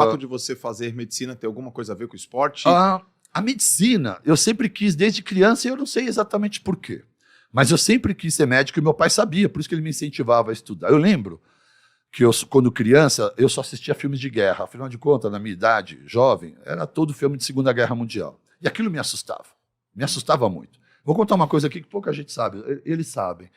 fato de você fazer medicina ter alguma coisa a ver com esporte? A medicina, eu sempre quis desde criança e eu não sei exatamente por quê. Mas eu sempre quis ser médico e meu pai sabia, por isso que ele me incentivava a estudar. Eu lembro que quando criança, eu só assistia filmes de guerra. Afinal de contas, na minha idade, jovem, era todo filme de Segunda Guerra Mundial. E aquilo me assustava muito. Vou contar uma coisa aqui que pouca gente sabe, eles sabem.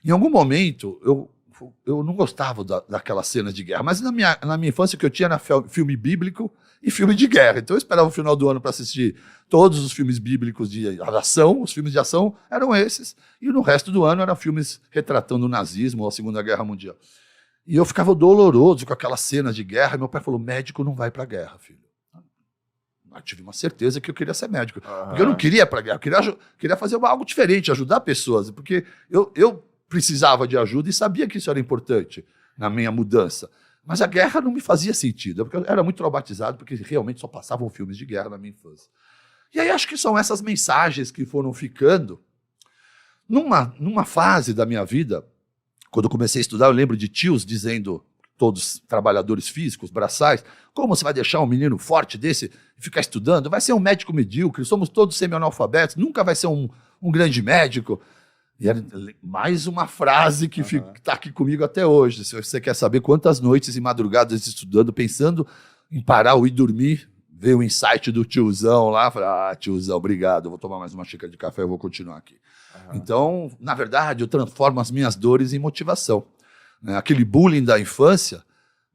Em algum momento, eu não gostava daquela cena de guerra, mas na minha infância o que eu tinha era filme bíblico e filme de guerra. Então eu esperava o final do ano para assistir todos os filmes bíblicos de ação, os filmes de ação eram esses, e no resto do ano eram filmes retratando o nazismo ou a Segunda Guerra Mundial. E eu ficava doloroso com aquela cena de guerra, e meu pai falou, médico não vai para a guerra, filho. Eu tive uma certeza que eu queria ser médico, porque eu não queria ir para a guerra, eu queria fazer algo diferente, ajudar pessoas, porque eu precisava de ajuda e sabia que isso era importante na minha mudança. Mas a guerra não me fazia sentido, porque eu era muito traumatizado, porque realmente só passavam filmes de guerra na minha infância. E aí acho que são essas mensagens que foram ficando. Numa fase da minha vida, quando eu comecei a estudar, eu lembro de tios dizendo, todos trabalhadores físicos, braçais, como você vai deixar um menino forte desse ficar estudando? Vai ser um médico medíocre, somos todos semi-analfabetos, nunca vai ser um grande médico. E era mais uma frase que está aqui comigo até hoje. Se você quer saber quantas noites e madrugadas estudando, pensando em parar ou ir dormir, veio o insight do tiozão lá, falei, tiozão, obrigado, eu vou tomar mais uma xícara de café, eu vou continuar aqui. Então, na verdade, eu transformo as minhas dores em motivação. Aquele bullying da infância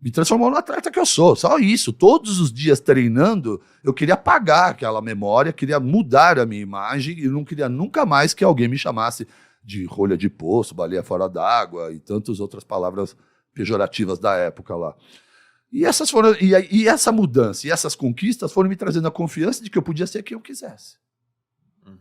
me transformou no atleta que eu sou, só isso. Todos os dias treinando, eu queria apagar aquela memória, queria mudar a minha imagem e não queria nunca mais que alguém me chamasse de rolha de poço, baleia fora d'água e tantas outras palavras pejorativas da época lá. E essa mudança e essas conquistas foram me trazendo a confiança de que eu podia ser quem eu quisesse.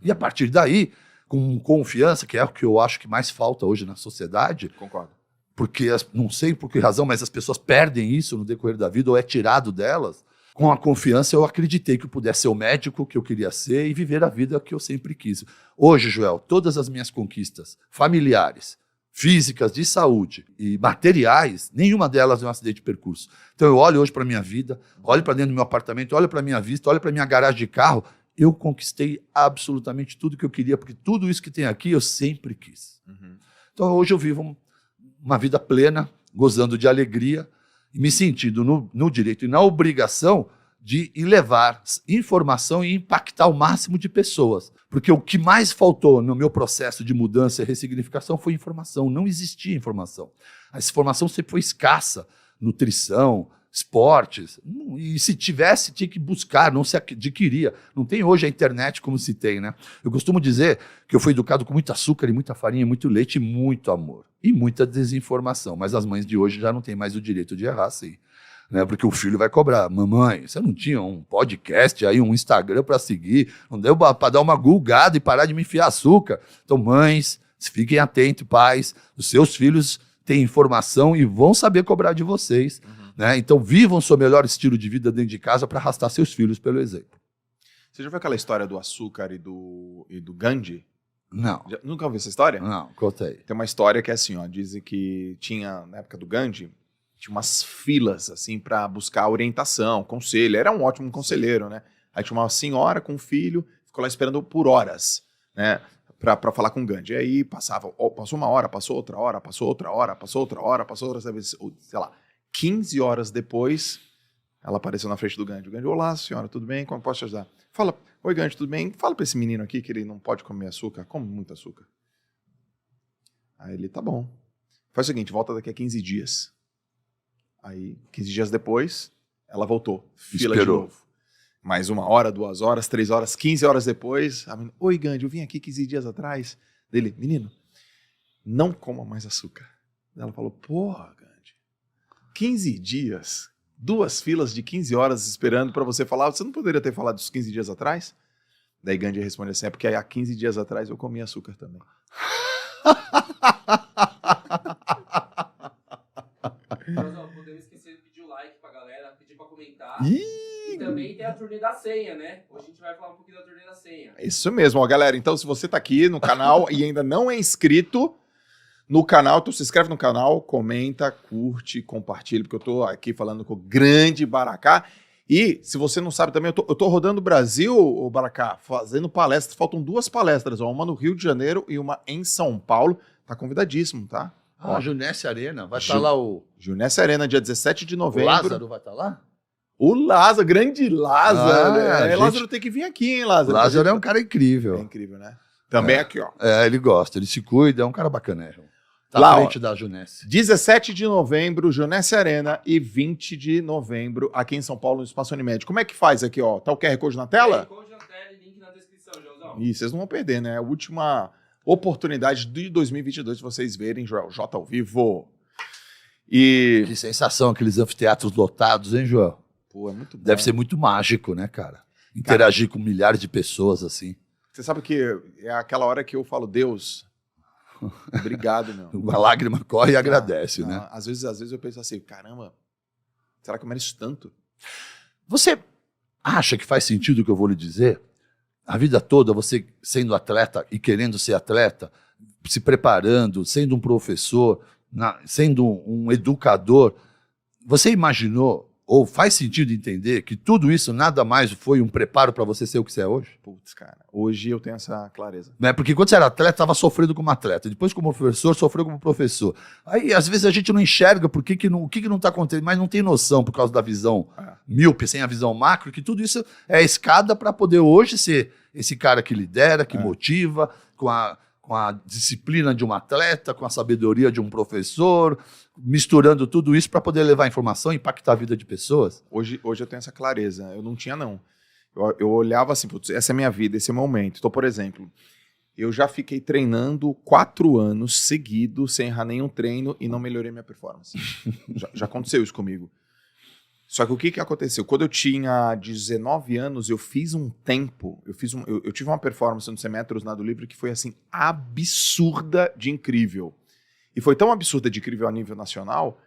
E a partir daí, com confiança, que é o que eu acho que mais falta hoje na sociedade. Concordo. Porque, não sei por que razão, mas as pessoas perdem isso no decorrer da vida ou é tirado delas. Com a confiança, eu acreditei que eu pudesse ser o médico que eu queria ser e viver a vida que eu sempre quis. Hoje, Joel, todas as minhas conquistas familiares, físicas, de saúde e materiais, nenhuma delas é um acidente de percurso. Então eu olho hoje para a minha vida, olho para dentro do meu apartamento, olho para a minha vista, olho para a minha garagem de carro, eu conquistei absolutamente tudo que eu queria, porque tudo isso que tem aqui eu sempre quis. Então hoje eu vivo uma vida plena, gozando de alegria, e me sentindo no direito e na obrigação de levar informação e impactar o máximo de pessoas. Porque o que mais faltou no meu processo de mudança e ressignificação foi informação. Não existia informação. A informação sempre foi escassa. Nutrição, esportes. E se tivesse, tinha que buscar, não se adquiria. Não tem hoje a internet como se tem, né? Eu costumo dizer que eu fui educado com muito açúcar e muita farinha, muito leite e muito amor. E muita desinformação. Mas as mães de hoje já não têm mais o direito de errar, sim. Né? Porque o filho vai cobrar. Mamãe, você não tinha um podcast aí, um Instagram para seguir? Não deu para dar uma gulgada e parar de me enfiar açúcar? Então, mães, fiquem atentos, pais. Os seus filhos têm informação e vão saber cobrar de vocês. Né? Então, vivam o seu melhor estilo de vida dentro de casa para arrastar seus filhos pelo exemplo. Você já viu aquela história do açúcar e do Gandhi? Não. Nunca ouviu essa história? Não, contei. Tem uma história que é assim, ó, dizem que tinha, na época do Gandhi, tinha umas filas, assim, para buscar orientação, conselho. Era um ótimo conselheiro, né? Aí tinha uma senhora com um filho, ficou lá esperando por horas, né? Pra falar com o Gandhi. E aí passou uma hora, passou outra hora, passou outra hora, passou outra hora, passou outra vez, sei lá, 15 horas depois, ela apareceu na frente do Gandhi. O Gandhi, olá, senhora, tudo bem? Como posso te ajudar? Fala, oi, Gandhi, tudo bem? Fala pra esse menino aqui que ele não pode comer açúcar. Come muito açúcar. Aí ele, tá bom. Faz o seguinte, volta daqui a 15 dias. Aí, 15 dias depois, ela voltou. Fila de novo. Mais 1 hora, 2 horas, 3 horas, 15 horas depois. A menina, oi, Gandhi, eu vim aqui 15 dias atrás. Dele, menino, não coma mais açúcar. Ela falou, porra, Gandhi, 15 dias, 2 filas de 15 horas esperando para você falar. Você não poderia ter falado isso 15 dias atrás? Daí Gandhi responde assim, é porque há 15 dias atrás eu comi açúcar também. Mas, ó, podemos esquecer de pedir o like pra galera, pedir pra comentar. E também tem a turnê da senha, né? Hoje a gente vai falar um pouquinho da turnê da senha. Isso mesmo, ó, galera. Então, se você tá aqui no canal e ainda não é inscrito, no canal, então se inscreve no canal, comenta, curte, compartilha, porque eu tô aqui falando com o grande Baracá. E, se você não sabe também, eu tô rodando o Brasil, o Baracá, fazendo palestras. Faltam 2 palestras, ó, uma no Rio de Janeiro e uma em São Paulo. Tá convidadíssimo, tá? A Junesse Arena, vai estar lá o... Junesse Arena, dia 17 de O novembro. Lázaro vai estar lá? O Lázaro, grande Lázaro. gente... Lázaro tem que vir aqui, hein, Lázaro? Lázaro é um cara incrível. É incrível, né? Também aqui, ó. Ele gosta, ele se cuida, é um cara bacana. Tá Lá, à frente da Junesse. 17 de novembro, Junesse Arena, e 20 de novembro, aqui em São Paulo, no Espaço Unimed. Como é que faz aqui, ó? Tá o QR Code na tela? QR Code na tela e link na descrição, Joãozão. Ih, vocês não vão perder, né? A última oportunidade de 2022 de vocês verem Joel J ao vivo. E... Que sensação, aqueles anfiteatros lotados, hein, João? Pô, é muito bom. Deve ser muito mágico, né, cara? Interagir com milhares de pessoas, assim. Você sabe que é aquela hora que eu falo, Deus, obrigado, meu. Uma lágrima corre e agradece, Não, né? Às vezes eu penso assim, caramba, será que eu mereço tanto? Você acha que faz sentido o que eu vou lhe dizer? A vida toda, você sendo atleta e querendo ser atleta, se preparando, sendo um professor, sendo um educador, você imaginou, ou faz sentido entender que tudo isso nada mais foi um preparo para você ser o que você é hoje? Putz, cara, hoje eu tenho essa clareza. Né? Porque quando você era atleta, estava sofrendo como atleta. Depois, como professor, sofreu como professor. Aí, às vezes, a gente não enxerga o que não está acontecendo, mas não tem noção por causa da visão míope, sem a visão macro, que tudo isso é a escada para poder hoje ser esse cara que lidera, que motiva, com a disciplina de um atleta, com a sabedoria de um professor, misturando tudo isso para poder levar informação e impactar a vida de pessoas. Hoje eu tenho essa clareza, eu não tinha, não. Eu olhava assim, putz, essa é a minha vida, esse é o meu momento. Então, por exemplo, eu já fiquei treinando 4 anos seguidos, sem errar nenhum treino, e não melhorei minha performance. já aconteceu isso comigo. Só que o que aconteceu? Quando eu tinha 19 anos, eu fiz um tempo, eu tive uma performance no 100 metros nado livre que foi assim, absurda de incrível. E foi tão absurda de incrível a nível nacional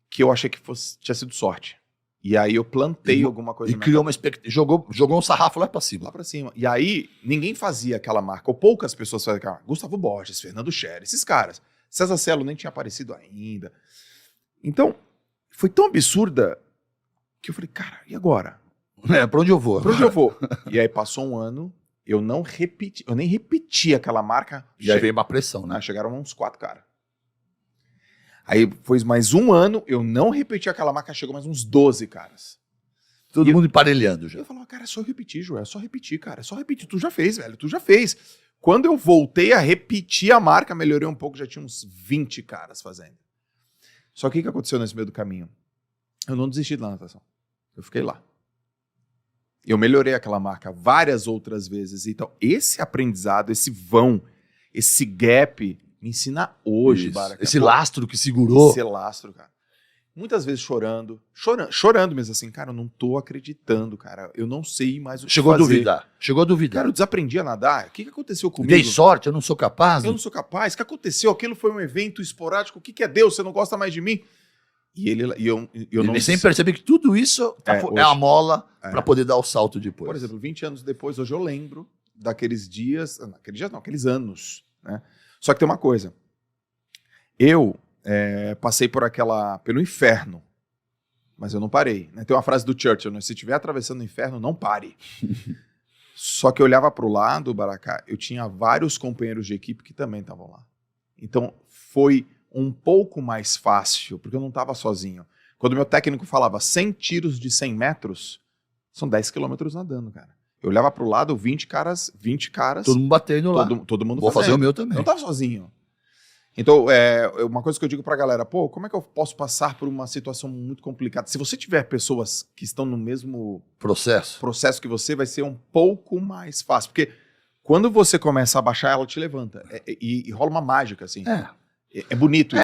que eu achei que tinha sido sorte. E aí eu plantei alguma coisa. E criou uma expectativa, jogou um sarrafo lá pra cima. Lá pra cima. E aí ninguém fazia aquela marca, ou poucas pessoas faziam aquela marca. Gustavo Borges, Fernando Scherer, esses caras. César Cielo nem tinha aparecido ainda. Então, foi tão absurda que eu falei, cara, e agora? Pra onde eu vou? Pra onde eu vou? E aí passou um ano, eu nem repeti aquela marca. E aí veio uma pressão, né? Chegaram uns 4 caras. Aí foi mais um ano, eu não repeti aquela marca, chegou mais uns 12 caras. Todo mundo emparelhando já. Eu falava, cara, é só repetir, Joel, é só repetir, cara, é só repetir. Tu já fez, velho, tu já fez. Quando eu voltei a repetir a marca, melhorei um pouco, já tinha uns 20 caras fazendo. Só que o que aconteceu nesse meio do caminho? Eu não desisti da natação. Eu fiquei lá. Eu melhorei aquela marca várias outras vezes. Então, esse aprendizado, esse gap, me ensina hoje, Baracá. Esse lastro que segurou. Esse lastro, cara. Muitas vezes chorando mesmo assim, cara, eu não tô acreditando, cara. Eu não sei mais o que Chegou fazer. Chegou a duvidar. Cara, eu desaprendi a nadar. O que aconteceu comigo? Dei sorte, eu não sou capaz. Eu não sou capaz. O que aconteceu? Aquilo foi um evento esporádico. O que é Deus? Você não gosta mais de mim? E eu não sem perceber que tudo isso é a mola para poder dar o salto depois. Por exemplo, 20 anos depois, hoje eu lembro daqueles dias, aqueles anos, né? Só que tem uma coisa. Eu passei pelo inferno, mas eu não parei. Né? Tem uma frase do Churchill, né? Se estiver atravessando o inferno, não pare. Só que eu olhava para o lado, Baracá, eu tinha vários companheiros de equipe que também estavam lá. Então, foi um pouco mais fácil, porque eu não estava sozinho. Quando meu técnico falava 100 tiros de 100 metros, são 10 quilômetros nadando, cara. Eu olhava para o lado, 20 caras. Todo mundo batendo lá. Todo mundo Vou fazer o meu também. Eu não estava sozinho. Então, uma coisa que eu digo pra galera, pô, como é que eu posso passar por uma situação muito complicada? Se você tiver pessoas que estão no mesmo processo que você, vai ser um pouco mais fácil. Porque quando você começa a baixar, ela te levanta. E rola uma mágica, assim. É bonito.